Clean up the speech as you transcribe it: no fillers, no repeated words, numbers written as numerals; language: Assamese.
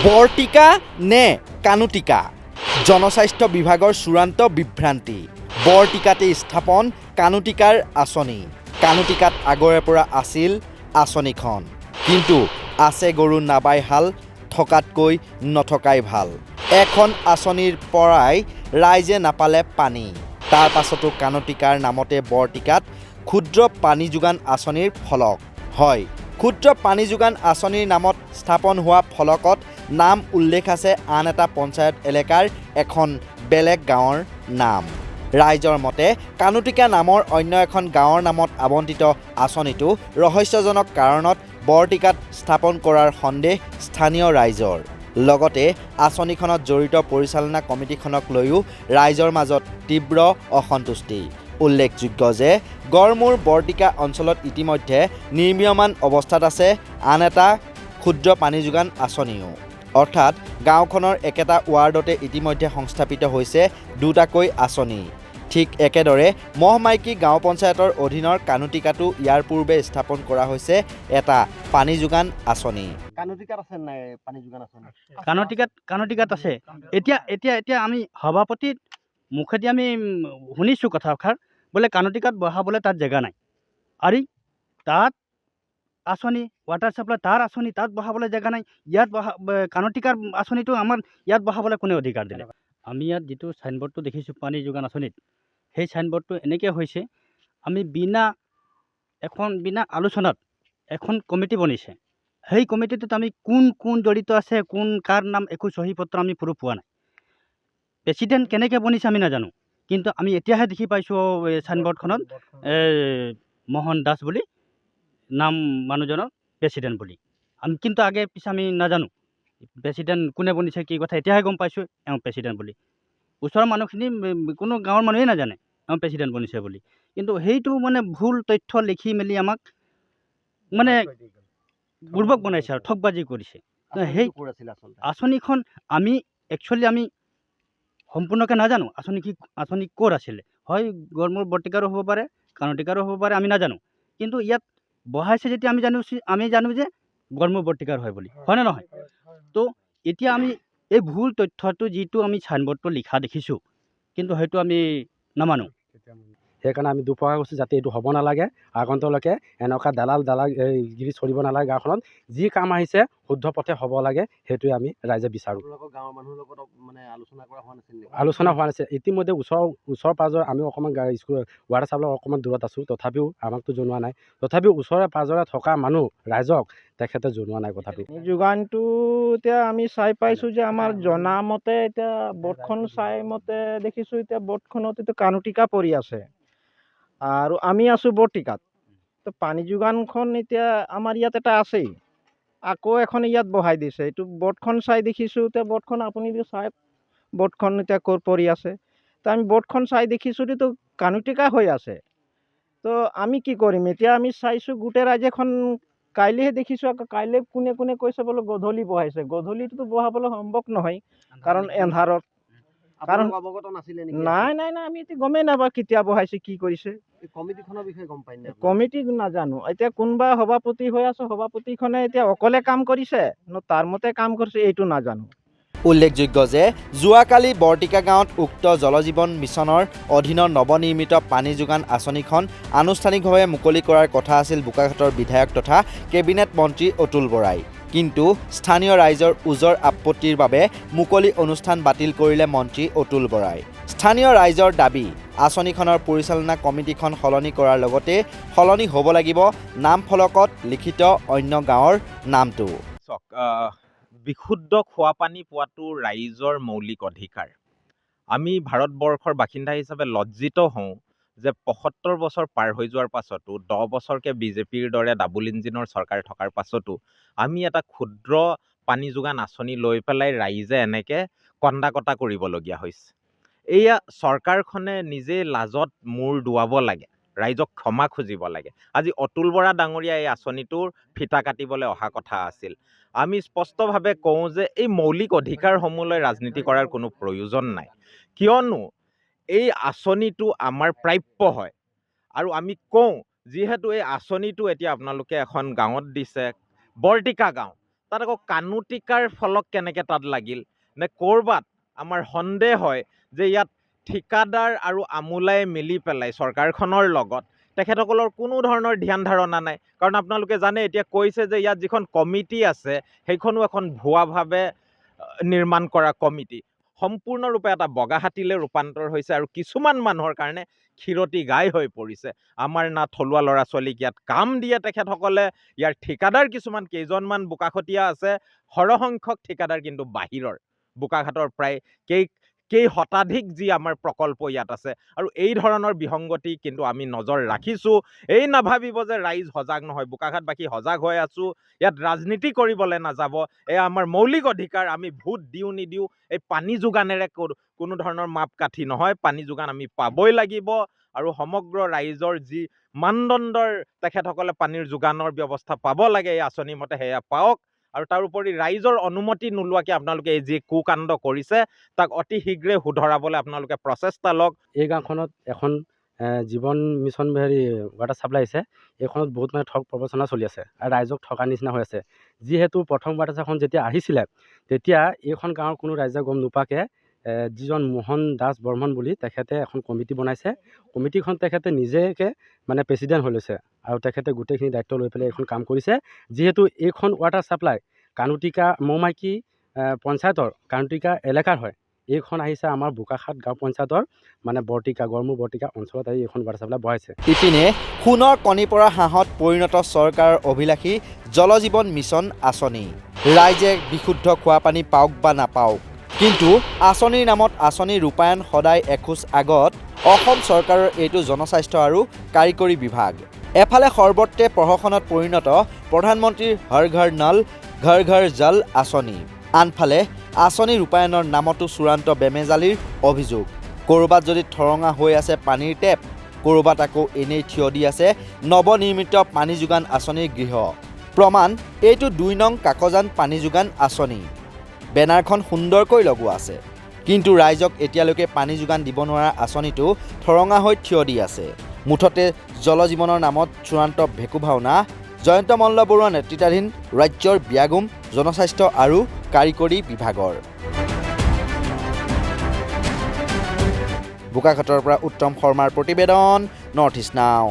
বৰটিকা নে কানুটিকা জনস্বাস্থ্য বিভাগৰ চূড়ান্ত বিভ্ৰান্তি বৰটিকাতে স্থাপন কানুটিকাৰ আঁচনি কানুটিকাত আগৰে পৰা আছিল আঁচনিখন কিন্তু আছে গৰু নাবাই হাল থকাতকৈ নথকাই ভাল এখন আঁচনিৰ পৰাই ৰাইজে নাপালে পানী তাৰ পাছতো কানুটিকাৰ নামতে বৰটিকাত ক্ষুদ্ৰ পানী যোগান আঁচনিৰ ফলক হয় ক্ষুদ্ৰ পানী যোগান আঁচনিৰ নামত স্থাপন হোৱা ফলকত নাম উল্লেখ আছে আন এটা পঞ্চায়ত এলেকাৰ এখন বেলেগ গাঁৱৰ নাম ৰাইজৰ মতে কানুটিকা নামৰ অন্য এখন গাঁৱৰ নামত আবণ্টিত আঁচনিটো ৰহস্যজনক কাৰণত বৰটিকাত স্থাপন কৰাৰ সন্দেহ স্থানীয় ৰাইজৰ লগতে আঁচনিখনত জড়িত পৰিচালনা কমিটিখনক লৈও ৰাইজৰ মাজত তীব্ৰ অসন্তুষ্টি উল্লেখযোগ্য যে গড়মূৰ বৰটিকা অঞ্চলত ইতিমধ্যে নিৰ্মীয়মান অৱস্থাত আছে আন এটা ক্ষুদ্ৰ পানী যোগান আঁচনিও অৰ্থাৎ গাঁওখনৰ একেটা ৱাৰ্ডতে ইতিমধ্যে সংস্থাপিত হৈছে দুটাকৈ আঁচনি ঠিক একেদৰে মহমাইকী গাঁও পঞ্চায়তৰ অধীনৰ কানুটিকাটো ইয়াৰ পূৰ্বে স্থাপন কৰা হৈছে এটা পানী যোগান আঁচনি কানুটিকাত আছে নাই পানী যোগান আঁচনি কানুটিকাত আছে এতিয়া আমি সভাপতিৰ মুখেদি আমি শুনিছোঁ কথাষাৰ বোলে কানুটিকাত বহাবলৈ তাত জেগা নাই আৰু তাত আঁচনি ৱাটাৰ ছাপ্লাই তাৰ আঁচনি তাত বহাবলৈ জেগা নাই ইয়াত কানুটিকাৰ আঁচনিটো আমাৰ ইয়াত বহাবলৈ কোনে অধিকাৰ দিলে আমি ইয়াত যিটো চাইনবোৰ্ডটো দেখিছোঁ পানী যোগান আঁচনিত সেই চাইনবোৰ্ডটো এনেকৈ হৈছে আমি বিনা আলোচনাত এখন কমিটি বনিছে সেই কমিটিটোত আমি কোন জড়িত আছে কোন কাৰ নাম একো চহী পত্ৰ আমি প্ৰুফ পোৱা নাই প্ৰেচিডেণ্ট কেনেকৈ বনিছে আমি নাজানো কিন্তু আমি এতিয়াহে দেখি পাইছোঁ চাইনবোৰ্ডখনত মোহন দাস বুলি নাম মানুহজনৰ প্ৰেচিডেণ্ট বুলি আমি কিন্তু আগে পিছে আমি নাজানো প্ৰেচিডেণ্ট কোনে বনিছে কি কথা এতিয়াহে গম পাইছোঁ এওঁ প্ৰেচিডেণ্ট বুলি ওচৰৰ মানুহখিনি কোনো গাঁৱৰ মানুহেই নাজানে এওঁ প্ৰেচিডেণ্ট বনিছে বুলি কিন্তু সেইটো মানে ভুল তথ্য লিখি মেলি আমাক মানে বুৰ্বক বনাইছে আৰু ঠগবাজি কৰিছে সেই আঁচনিখন আমি একচুৱেলি আমি সম্পূৰ্ণকৈ নাজানো আঁচনি ক'ত আছিলে হয় গড়মূৰ বৰটিকাৰো হ'ব পাৰে কানুটিকাৰো হ'ব পাৰে আমি নাজানো কিন্তু ইয়াত বহাইছে যেতিয়া আমি জানো যে গড়মূৰ বৰটিকাৰ হয় বুলি হয়নে নহয় তো এতিয়া আমি এই ভুল তথ্যটো যিটো আমি চাইনবোৰ্ডটো লিখা দেখিছোঁ কিন্তু সেইটো আমি নামানো সেইকাৰণে আমি দুপৰা কৈছোঁ যাতে এইটো হ'ব নালাগে আগন্তলৈকে এনেকুৱা দালালগিৰি চলিব নালাগে গাঁওখনত যি কাম আহিছে শুদ্ধ পথে হ'ব লাগে সেইটোৱে আমি ৰাইজে বিচাৰোঁ গাঁৱৰ মানুহৰ লগত মানে আলোচনা কৰা হোৱা নাছিল আলোচনা হোৱা নাছিল ইতিমধ্যে ওচৰ পাঁজৰে আমি অকণমান স্কুল ৱাটাৰ ছাপ্লাই অকণমান দূৰত আছোঁ তথাপিও আমাকতো জনোৱা নাই তথাপিও ওচৰে পাঁজৰে থকা মানুহ ৰাইজক তেখেতে জনোৱা নাই কথাটো যোগানটো এতিয়া আমি চাই পাইছোঁ যে আমাৰ জনামতে এতিয়া বৰ্ডখন চাই মতে দেখিছোঁ এতিয়া বৰ্ডখনত এতিয়া কানুটিকা পৰি আছে আৰু আমি আছোঁ বৰটিকাত তো পানী যোগানখন এতিয়া আমাৰ ইয়াত এটা আছেই আকৌ এখন ইয়াত বহাই দিছে এইটো বৰ্ডখন চাই দেখিছোঁ এতিয়া বৰ্ডখন আপুনি চাই বৰ্ডখন এতিয়া ক'ৰ পৰি আছে তো আমি বৰ্ডখন চাই দেখিছোঁ তো কানুটিকা হৈ আছে তো আমি কি কৰিম এতিয়া আমি চাইছোঁ গোটেই ৰাজ্যখন কাইলৈহে দেখিছোঁ আকৌ কাইলৈ কোনে কৈছে বোলে গধূলি বহাইছে গধূলিটোতো বহাবলৈ সম্ভৱ নহয় কাৰণ এন্ধাৰত কাৰণ অৱগত নাছিলে নাই আমি এতিয়া গমেই নাপাওঁ কেতিয়া বহাইছে কি কৰিছে কমিটিখনৰ বিষয়ে গম পাই নাই কমিটি নাজানো এতিয়া কোনোবা সভাপতি হৈ আছে সভাপতিখনে এতিয়া অকলে কাম কৰিছে ন তাৰ মতে কাম কৰিছে এইটো নাজানো উল্লেখযোগ্য যে যোৱাকালি বৰটিকা গাঁৱত উক্ত জলজীৱন মিছনৰ অধীনৰ নৱনিৰ্মিত পানী যোগান আঁচনিখন আনুষ্ঠানিকভাৱে মুকলি কৰাৰ কথা আছিল বোকাখাটৰ বিধায়ক তথা কেবিনেট মন্ত্ৰী অতুল বৰাই কিন্তু স্থানীয় ৰাইজৰ ওজৰ আপত্তিৰ বাবে মুকলি অনুষ্ঠান বাতিল কৰিলে মন্ত্ৰী অতুল বৰাই স্থানীয় ৰাইজৰ দাবী আঁচনিখনৰ পৰিচালনা কমিটিখন সলনি কৰাৰ লগতে সলনি হ'ব লাগিব নাম ফলকত লিখিত অন্য গাঁৱৰ নামটো বিশুদ্ধ খোৱা পানী পোৱাটো ৰাইজৰ মৌলিক অধিকাৰ আমি ভাৰতবৰ্ষৰ বাসিন্দা হিচাপে লজ্জিত হওঁ যে ৭৫ বছৰ পাৰ হৈ যোৱাৰ পাছতো 10 বছৰকৈ বিজেপিৰ দৰে ডাবুল ইঞ্জিনৰ চৰকাৰ থকাৰ পাছতো আমি এটা ক্ষুদ্ৰ পানী যোগান আঁচনি লৈ পেলাই ৰাইজে এনেকৈ কন্দা কটা কৰিবলগীয়া হৈছে এয়া চৰকাৰখনে নিজে লাজত মূৰ দোৱাব লাগে ৰাইজক ক্ষমা খুজিব লাগে আজি অতুল বৰা ডাঙৰীয়া এই আঁচনিটোৰ ফিতা কাটিবলৈ অহা কথা আছিল আমি স্পষ্টভাৱে কওঁ যে এই মৌলিক অধিকাৰসমূহলৈ ৰাজনীতি কৰাৰ কোনো প্ৰয়োজন নাই কিয়নো এই আঁচনিটো আমাৰ প্ৰাপ্য হয় আৰু আমি কওঁ যিহেতু এই আঁচনিটো এতিয়া আপোনালোকে এখন গাঁৱত দিছে বৰটিকা গাঁও তাত আকৌ কাণুটিকাৰ ফলক কেনেকৈ তাত লাগিল নে ক'ৰবাত আমাৰ সন্দেহ হয় যে ইয়াত ঠিকাদাৰ আৰু আমোলাই মিলি পেলাই চৰকাৰখনৰ লগত তেখেতসকলৰ কোনো ধৰণৰ ধ্যান ধাৰণা নাই। কাৰণ আপোনালোকে জানে এতিয়া কৈছে যে ইয়াত যিখন কমিটি আছে সেইখনো এখন ভুৱাভাৱে নিৰ্মাণ কৰা কমিটি, সম্পূৰ্ণৰূপে এটা বগা হাতীলৈ ৰূপান্তৰ হৈছে আৰু কিছুমান মানুহৰ কাৰণে ক্ষীৰতী গাই হৈ পৰিছে। আমাৰ না থলুৱা ল'ৰা ছোৱালীক ইয়াত কাম দিয়ে তেখেতসকলে, ইয়াৰ ঠিকাদাৰ কিছুমান কেইজনমান বোকাখতীয়া আছে, সৰহসংখ্যক ঠিকাদাৰ কিন্তু বাহিৰৰ বোকাঘাটৰ প্ৰায় কেই শতাধিক যি আমাৰ প্ৰকল্প ইয়াত আছে। আৰু এই ধৰণৰ বিসংগতি কিন্তু আমি নজৰ ৰাখিছোঁ। এই নাভাবিব যে ৰাইজ সজাগ নহয়, বোকাঘাটবাসী সজাগ হৈ আছোঁ, ইয়াত ৰাজনীতি কৰিবলৈ নাযাব, এয়া আমাৰ মৌলিক অধিকাৰ। আমি ভোট দিওঁ নিদিওঁ এই পানী যোগানেৰে কোনো ধৰণৰ মাপকাঠি নহয়, পানী যোগান আমি পাবই লাগিব। আৰু সমগ্ৰ ৰাইজৰ যি মানদণ্ডৰ তেখেতসকলে পানীৰ যোগানৰ ব্যৱস্থা পাব লাগে এই আঁচনি মতে সেয়া পাওক। আৰু তাৰোপৰি ৰাইজৰ অনুমতি নোলোৱাকৈ আপোনালোকে এই যি কুকাণ্ড কৰিছে তাক অতি শীঘ্ৰে শুধৰাবলৈ আপোনালোকে প্ৰচেষ্টা লওক। এই গাঁওখনত এখন জীৱন মিছন ৱাটাৰ ছাপ্লাই আছে, এইখনত বহুত মানে ঠগ প্ৰবঞ্চনা চলি আছে আৰু ৰাইজক ঠগাৰ নিচিনা হৈ আছে। যিহেতু প্ৰথম ৱাটাৰ ছাপ্লাইখন যেতিয়া আহিছিলে তেতিয়া এইখন গাঁৱৰ কোনো ৰাইজে গম নোপোৱাকৈ যিজন মোহন দাস বৰ্মন বুলি তেখেতে এখন কমিটি বনাইছে। কমিটিখন তেখেতে নিজেকে মানে প্ৰেচিডেণ্ট হৈ লৈছে আৰু তেখেতে গোটেইখিনি দায়িত্ব লৈ পেলাই এইখন কাম কৰিছে। যিহেতু এইখন ৱাটাৰ ছাপ্লাই কাণুটিকা মৌমাইকী পঞ্চায়তৰ কাণুটিকা এলেকাৰ হয়, এইখন আহিছে আমাৰ বোকাখাট গাঁও পঞ্চায়তৰ মানে গড়মূৰ বৰ্তিকা অঞ্চলত আহি এইখন ৱাটাৰ ছাপ্লাই বহাইছে। ইপিনে সোণৰ কণী পৰা হাঁহত পৰিণত চৰকাৰৰ অভিলাষী জল জীৱন মিছন আঁচনি। ৰাইজে বিশুদ্ধ খোৱা পানী পাওক বা নাপাওক, কিন্তু আঁচনিৰ নামত আঁচনি ৰূপায়ণ সদায় এখোজ আগত অসম চৰকাৰৰ এইটো জনস্বাস্থ্য আৰু কাৰিকৰী বিভাগ। এফালে সৰ্বত্ৰে প্ৰহসনত পৰিণত প্ৰধানমন্ত্ৰীৰ হৰ ঘৰ নল ঘৰ ঘৰ জল আঁচনি, আনফালে আঁচনি ৰূপায়ণৰ নামতো চূড়ান্ত বেমেজালিৰ অভিযোগ। ক'ৰবাত যদি ঠৰঙা হৈ আছে পানীৰ টেপ, ক'ৰবাত আকৌ এনেই থিয় দি আছে নৱনিৰ্মিত পানী যোগান আঁচনিৰ গৃহ। প্ৰমাণ এইটো ২ নং কাকজান পানী যোগান আঁচনি। বেনাৰখন সুন্দৰকৈ লগোৱা আছে, কিন্তু ৰাইজক এতিয়ালৈকে পানী যোগান দিব নোৱাৰা আঁচনিটো ঠৰঙা হৈ থিয় দি আছে। মুঠতে জল জীৱনৰ নামত চূড়ান্ত ভেকু ভাওনা। জয়ন্ত মল্ল বৰুৱা নেতৃত্বাধীন ৰাজ্যৰ ব্যাগুম জনস্বাস্থ্য আৰু কাৰিকৰী বিভাগৰ। বোকাখাটৰ পৰা উত্তম শৰ্মাৰ প্ৰতিবেদন, নৰ্থ ইষ্ট নাও।